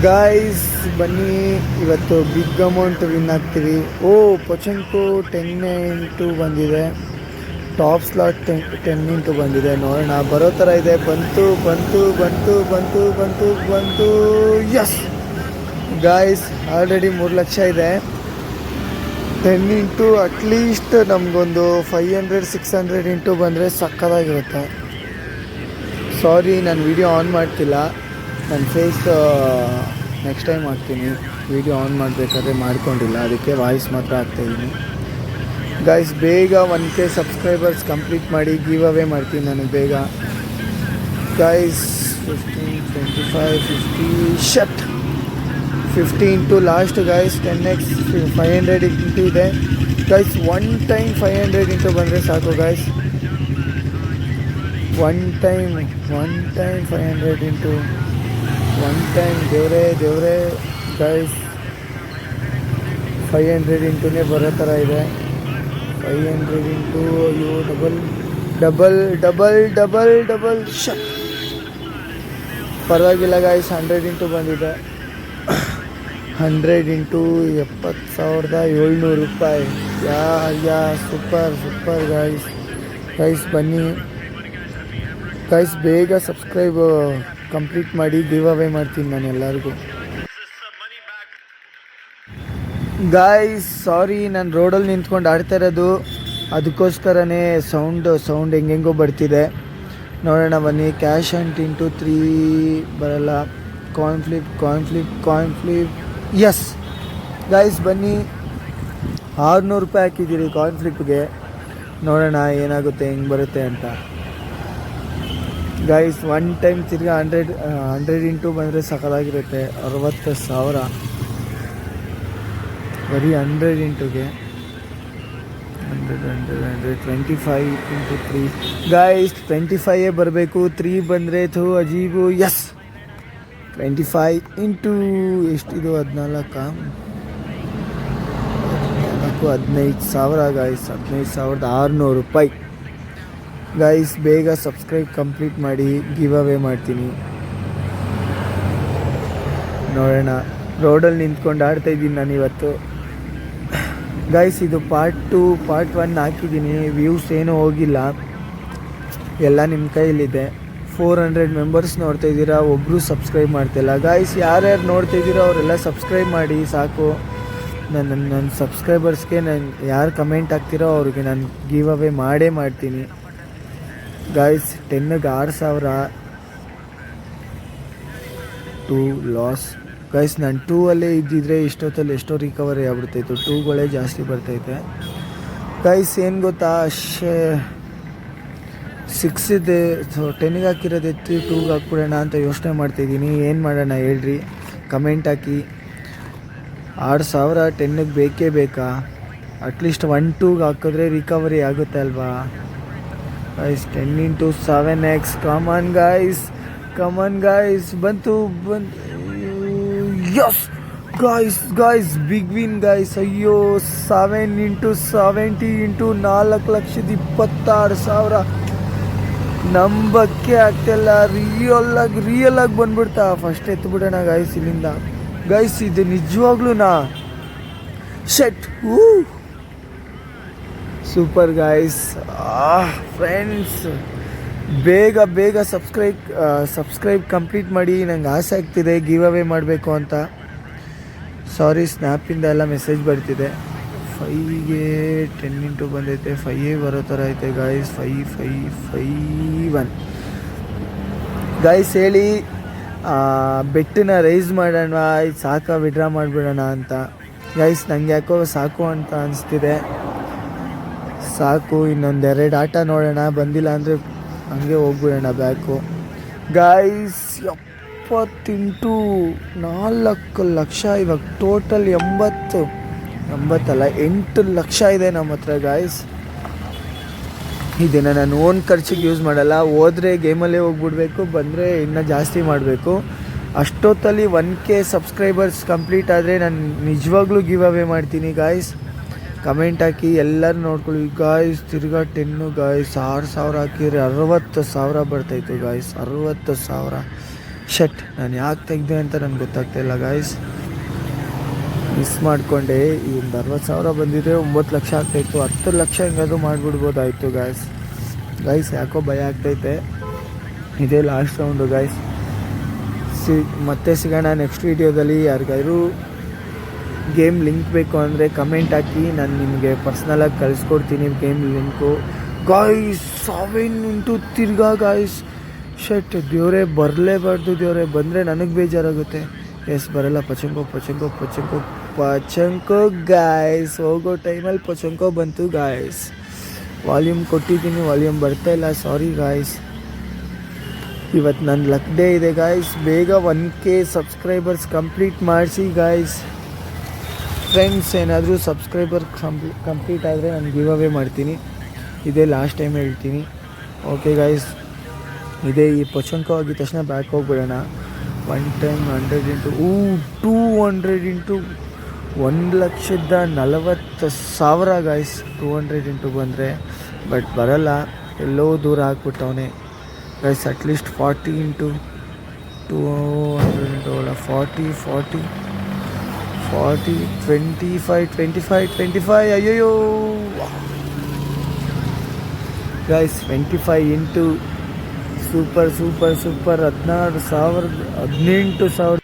Guys ಬನ್ನಿ, ಇವತ್ತು big amount win ಆಗ್ತೀವಿ. ಪೊಚೆಂಕು 10 ಇಂಟು ಬಂದಿದೆ, ಟಾಪ್ ಸ್ಲಾಟ್ 10 ಇಂಟು ಬಂದಿದೆ. ನೋಡೋಣ, ಬರೋ ಥರ ಇದೆ. ಬಂತು ಬಂತು ಬಂತು ಬಂತು ಬಂತು ಬಂತು ಯಸ್ ಗಾಯ್ಸ್, ಆಲ್ರೆಡಿ 3 ಲಕ್ಷ ಇದೆ. 10 ಇಂಟು ಅಟ್ಲೀಸ್ಟ್ ನಮಗೊಂದು 500-600 ಇಂಟು ಬಂದರೆ ಸಕ್ಕತ್ತಾಗಿರುತ್ತೆ. ಸಾರಿ, ನಾನು ವಿಡಿಯೋ ಆನ್ ಮಾಡ್ತಿಲ್ಲ. ನನ್ನ ಫೇಸ್ ನೆಕ್ಸ್ಟ್ ಟೈಮ್ ಹಾಕ್ತೀನಿ. ವಿಡಿಯೋ ಆನ್ ಮಾಡಬೇಕಾದ್ರೆ ಮಾಡ್ಕೊಂಡಿಲ್ಲ, ಅದಕ್ಕೆ ವಾಯ್ಸ್ ಮಾತ್ರ ಹಾಕ್ತಾಯಿದ್ದೀನಿ. ಗಾಯ್ಸ್, ಬೇಗ 1K ಸಬ್ಸ್ಕ್ರೈಬರ್ಸ್ ಕಂಪ್ಲೀಟ್ ಮಾಡಿ ಗಿವ್ ಅವೇ ಮಾಡ್ತೀನಿ ನಾನು ಬೇಗ. Guys 15, 25, 50 shut 50 into last guys. 10x 500 into ಇದೆ ಗಾಯ್ಸ್. ಒನ್ ಟೈಮ್ 500 ಇಂಟು ಬಂದರೆ ಸಾಕು guys. One time 500 into one time. ದೇವ್ರೆ ಗೈಸ್, 500 ಇಂಟುನೇ ಬರೋ ಥರ ಇದೆ. 500 ಇಂಟು ಅಯ್ಯೋ ಡಬಲ್ ಶಟ್. ಪರವಾಗಿಲ್ಲ ಗಾಯ್ಸ್, 100 ಇಂಟು ಬಂದಿದೆ. 100 ಇಂಟು 70,700 ರೂಪಾಯಿ. ಯಾ ಸೂಪರ್ ಗೈಸ್ ಬನ್ನಿ ಗೈಸ್, ಬೇಗ ಸಬ್ಸ್ಕ್ರೈಬ್ ಕಂಪ್ಲೀಟ್ ಮಾಡಿ ಗಿವ್ ಅವೇ ಮಾಡ್ತೀನಿ ನಾನು ಎಲ್ಲರಿಗೂ. ಗಾಯ್ಸ್ ಸಾರಿ, ನಾನು ರೋಡಲ್ಲಿ ನಿಂತ್ಕೊಂಡು ಆಡ್ತಾ ಇರೋದು, ಅದಕ್ಕೋಸ್ಕರನೇ ಸೌಂಡ್ ಹೆಂಗೆಂಗೋ ಬರ್ತಿದೆ. ನೋಡೋಣ ಬನ್ನಿ. ಕ್ಯಾಶ್ ಅಂಟ್ ಇಂಟು 3 ಬರಲ್ಲ. ಕಾಯಿನ್ ಫ್ಲಿಪ್ ಯಸ್ ಗಾಯ್ಸ್ ಬನ್ನಿ. 600 ರೂಪಾಯಿ ಹಾಕಿದ್ದೀರಿ ಕಾಯಿನ್ ಫ್ಲಿಪ್ಗೆ. ನೋಡೋಣ ಏನಾಗುತ್ತೆ, ಹೆಂಗೆ ಬರುತ್ತೆ ಅಂತ. ಗಾಯ್ಸ್ ಒನ್ ಟೈಮ್ ತಿರ್ಗಿ 100 ಇಂಟು ಬಂದರೆ ಸಕಲಾಗಿರುತ್ತೆ. 60,000 ಬರೀ 100 ಇಂಟುಗೆ. 100 25 ಇಂಟು 3 ಗಾಯ್ಸ್. 25 ಬರಬೇಕು, 3 ಬಂದರೆ ಅಜೀಬು. ಯಸ್ 25 ಇಂಟು ಎಷ್ಟಿದು? 15,000 ಗಾಯ್ಸ್. 15,600 ರೂಪಾಯಿ. ಗಾಯ್ಸ್ ಬೇಗ ಸಬ್ಸ್ಕ್ರೈಬ್ ಕಂಪ್ಲೀಟ್ ಮಾಡಿ ಗಿವ್ ಅವೇ ಮಾಡ್ತೀನಿ. ನೋಡೋಣ, ರೋಡಲ್ಲಿ ನಿಂತ್ಕೊಂಡು ಆಡ್ತಾಯಿದ್ದೀನಿ ನಾನು ಇವತ್ತು. ಗಾಯ್ಸ್ ಇದು ಪಾರ್ಟ್ 1 ಹಾಕಿದ್ದೀನಿ. ವ್ಯೂಸ್ ಏನೂ ಹೋಗಿಲ್ಲ, ಎಲ್ಲ ನಿಮ್ಮ ಕೈಯಲ್ಲಿದೆ. 400 ಮೆಂಬರ್ಸ್ ನೋಡ್ತಾಯಿದ್ದೀರಾ, ಒಬ್ಬರು ಸಬ್ಸ್ಕ್ರೈಬ್ ಮಾಡ್ತಾಯಿಲ್ಲ. ಗಾಯ್ಸ್ ಯಾರ್ಯಾರು ನೋಡ್ತಾಯಿದ್ದೀರೋ ಅವರೆಲ್ಲ ಸಬ್ಸ್ಕ್ರೈಬ್ ಮಾಡಿ ಸಾಕು. ನನ್ನ ಸಬ್ಸ್ಕ್ರೈಬರ್ಸ್ಗೆ ನಾನು ಯಾರು ಕಮೆಂಟ್ ಹಾಕ್ತಿರೋ ಅವ್ರಿಗೆ ನಾನು ಗಿವ್ ಅವೇ ಮಾಡ್ತೀನಿ. Guys 10ಗೆ 6,000 2 loss. ಗೈಸ್ ನಾನು 2 ಅಲ್ಲೇ ಇದ್ದಿದ್ರೆ ಇಷ್ಟೊತ್ತಲ್ಲಿ ಎಷ್ಟೋ ರಿಕವರಿ ಆಗ್ಬಿಡ್ತಾಯಿತ್ತು. 2ಗಳೇ ಜಾಸ್ತಿ ಬರ್ತೈತೆ ಗೈಸ್. ಏನು ಗೊತ್ತಾ, 6 ಇದೆ, 10ಗೆ ಹಾಕಿರೋದು ಎತ್ತಿ 2ಗೆ ಹಾಕ್ಬಿಡೋಣ ಅಂತ ಯೋಚನೆ ಮಾಡ್ತಾಯಿದ್ದೀನಿ. ಏನು ಮಾಡೋಣ ಹೇಳ್ರಿ, ಕಮೆಂಟ್ ಹಾಕಿ. 6,000 10ಗೆ ಬೇಕೇ ಬೇಕಾ? ಅಟ್ಲೀಸ್ಟ್ 1-2ಗೆ ಹಾಕಿದ್ರೆ ರಿಕವರಿ ಆಗುತ್ತೆ ಅಲ್ವಾ guys. 10 into 7x. Come on guys ಬಂತು yes guys big win guys. ಅಯ್ಯೋ 7 ಇಂಟು 70 ಇಂಟು 4,26,000. ನಂಬಕ್ಕೆ ಆಗ್ತಿಲ್ಲ. ರಿಯಲ್ ಆಗಿ ಬಂದ್ಬಿಡ್ತಾ. ಫಸ್ಟ್ ಎತ್ಬಿಡೋಣ ಗಾಯ್ಸ್ ಇಲ್ಲಿಂದ. ಗಾಯ್ಸ್ ಇದು ನಿಜವಾಗ್ಲೂನಾ? ಶೆಟ್ ಸೂಪರ್ ಗಾಯ್ಸ್. ಫ್ರೆಂಡ್ಸ್ ಬೇಗ ಸಬ್ಸ್ಕ್ರೈಬ್ ಕಂಪ್ಲೀಟ್ ಮಾಡಿ. ನಂಗೆ ಆಸೆ ಆಗ್ತಿದೆ ಗಿವ್ ಅವೇ ಮಾಡಬೇಕು ಅಂತ. ಸಾರಿ, ಸ್ನ್ಯಾಪಿಂದ ಎಲ್ಲ ಮೆಸೇಜ್ ಬರ್ತಿದೆ. 5ಗೆ 10 ಇಂಟು ಬಂದೈತೆ. 5 ಬರೋ ಥರ ಐತೆ ಗಾಯ್ಸ್. 5-1 ಗಾಯ್ಸ್. ಹೇಳಿ ಬೆಟ್ಟನ್ನ ರೈಸ್ ಮಾಡೋಣ, ಇದು ಸಾಕ ವಿಡ್ರಾ ಮಾಡಿಬಿಡೋಣ ಅಂತ ಗೈಸ್. ನಂಗೆ ಯಾಕೋ ಸಾಕು ಅಂತ ಅನಿಸ್ತಿದೆ. ಸಾಕು, ಇನ್ನೊಂದೆರಡು ಆಟ ನೋಡೋಣ. ಬಂದಿಲ್ಲ ಅಂದರೆ ಹಂಗೆ ಹೋಗ್ಬಿಡೋಣ ಬ್ಯಾಕು ಗಾಯ್ಸ್. 70 ಇಂಟು 4 ಲಕ್ಷ. ಇವಾಗ ಟೋಟಲ್ 8 ಲಕ್ಷ ಇದೆ ನಮ್ಮ ಹತ್ರ ಗಾಯ್ಸ್. ಇದನ್ನು ನಾನು ಓನ್ ಖರ್ಚಿಗೆ ಯೂಸ್ ಮಾಡಲ್ಲ. ಹೋದರೆ ಗೇಮಲ್ಲೇ ಹೋಗ್ಬಿಡ್ಬೇಕು, ಬಂದರೆ ಇನ್ನೂ ಜಾಸ್ತಿ ಮಾಡಬೇಕು. ಅಷ್ಟೊತ್ತಲ್ಲಿ 1K ಸಬ್ಸ್ಕ್ರೈಬರ್ಸ್ ಕಂಪ್ಲೀಟ್ ಆದರೆ ನಾನು ನಿಜವಾಗ್ಲೂ ಗಿವ್ ಅವೇ ಮಾಡ್ತೀನಿ ಗಾಯ್ಸ್. ಕಮೆಂಟ್ ಹಾಕಿ, ಎಲ್ಲರೂ ನೋಡ್ಕೊಳ್ಳಿ ಗಾಯ್ಸ್. ತಿರ್ಗಾ 10 ಗಾಯ್ಸ್. 6,000 ಹಾಕಿದ್ರೆ 60,000 ಬರ್ತಾಯಿತ್ತು ಗಾಯ್ಸ್. 60,000 ಶಟ್ ನಾನು ಯಾಕೆ ತೆಗ್ದೆ ಅಂತ ನನಗೆ ಗೊತ್ತಾಗ್ತಾಯಿಲ್ಲ ಗಾಯ್ಸ್. ಮಿಸ್ ಮಾಡಿಕೊಂಡೆ. ಈ ಒಂದು 60,000 ಬಂದಿದ್ರೆ 9 ಲಕ್ಷ ಆಗ್ತಾಯಿತ್ತು. 10 ಲಕ್ಷ ಹೆಂಗಾದರೂ ಮಾಡಿಬಿಡ್ಬೋದಾಯಿತು ಗೈಸ್ ಯಾಕೋ ಭಯ ಆಗ್ತೈತೆ. ಇದೇ ಲಾಸ್ಟ್ ರೌಂಡು ಗಾಯ್ಸ್. ಮತ್ತೆ ಸಿಗೋಣ ನೆಕ್ಸ್ಟ್ ವೀಡಿಯೋದಲ್ಲಿ. ಯಾರಿಗಾದ್ರೂ ಗೇಮ್ ಲಿಂಕ್ ಬೇಕು ಅಂದರೆ ಕಮೆಂಟ್ ಹಾಕಿ, ನಾನು ನಿಮಗೆ ಪರ್ಸ್ನಲಾಗಿ ಕಳಿಸ್ಕೊಡ್ತೀನಿ ಗೇಮ್ ಲಿಂಕು. ಗಾಯ್ಸ್ 7 ತಿರ್ಗಾ ಗಾಯ್ಸ್. ಶಟ್ ದೇವರೇ, ಬರಲೇಬಾರ್ದು ದೇವರೇ. ಬಂದರೆ ನನಗೆ ಬೇಜಾರಾಗುತ್ತೆ. ಎಸ್ ಬರಲ್ಲ. ಪಚಂಕೋ ಗಾಯ್ಸ್. ಹೋಗೋ ಟೈಮಲ್ಲಿ ಪಚಂಕೋ ಬಂತು ಗಾಯ್ಸ್. ವಾಲ್ಯೂಮ್ ಕೊಟ್ಟಿದ್ದೀನಿ, ವಾಲ್ಯೂಮ್ ಬರ್ತಾಯಿಲ್ಲ, ಸಾರಿ ಗಾಯ್ಸ್. ಇವತ್ತು ನನ್ನ ಲಕ್ ಡೇ ಇದೆ ಗಾಯ್ಸ್. ಬೇಗ 1K ಸಬ್ಸ್ಕ್ರೈಬರ್ಸ್ ಕಂಪ್ಲೀಟ್ ಮಾಡಿಸಿ ಗಾಯ್ಸ್. ಫ್ರೆಂಡ್ಸ್ ಏನಾದರೂ ಸಬ್ಸ್ಕ್ರೈಬರ್ ಕಂಪ್ಲೀಟ್ ಆದರೆ ನಾನು ಗಿವ್ ಅವೇ ಮಾಡ್ತೀನಿ. ಇದೇ ಲಾಸ್ಟ್ ಟೈಮ್ ಹೇಳ್ತೀನಿ. ಓಕೆ ಗಾಯ್ಸ್, ಇದೇ ಈ ಪಚಂಕೋ ಆಗಿದ ತಕ್ಷಣ ಬ್ಯಾಕ್ ಹೋಗ್ಬಿಡೋಣ. 1 time 100 into 200 into 1,40,000 guys. 200 into ಬಂದರೆ, ಬಟ್ ಬರಲ್ಲ, ಎಲ್ಲೋ ದೂರ ಹಾಕ್ಬಿಟ್ಟವನೇ ಗೈಸ್. ಅಟ್ಲೀಸ್ಟ್ 40 ಇಂಟು 200 ಇಂಟು 40 25 ಅಯ್ಯೋ ಗೈಸ್. 25 into super 16,000 18,000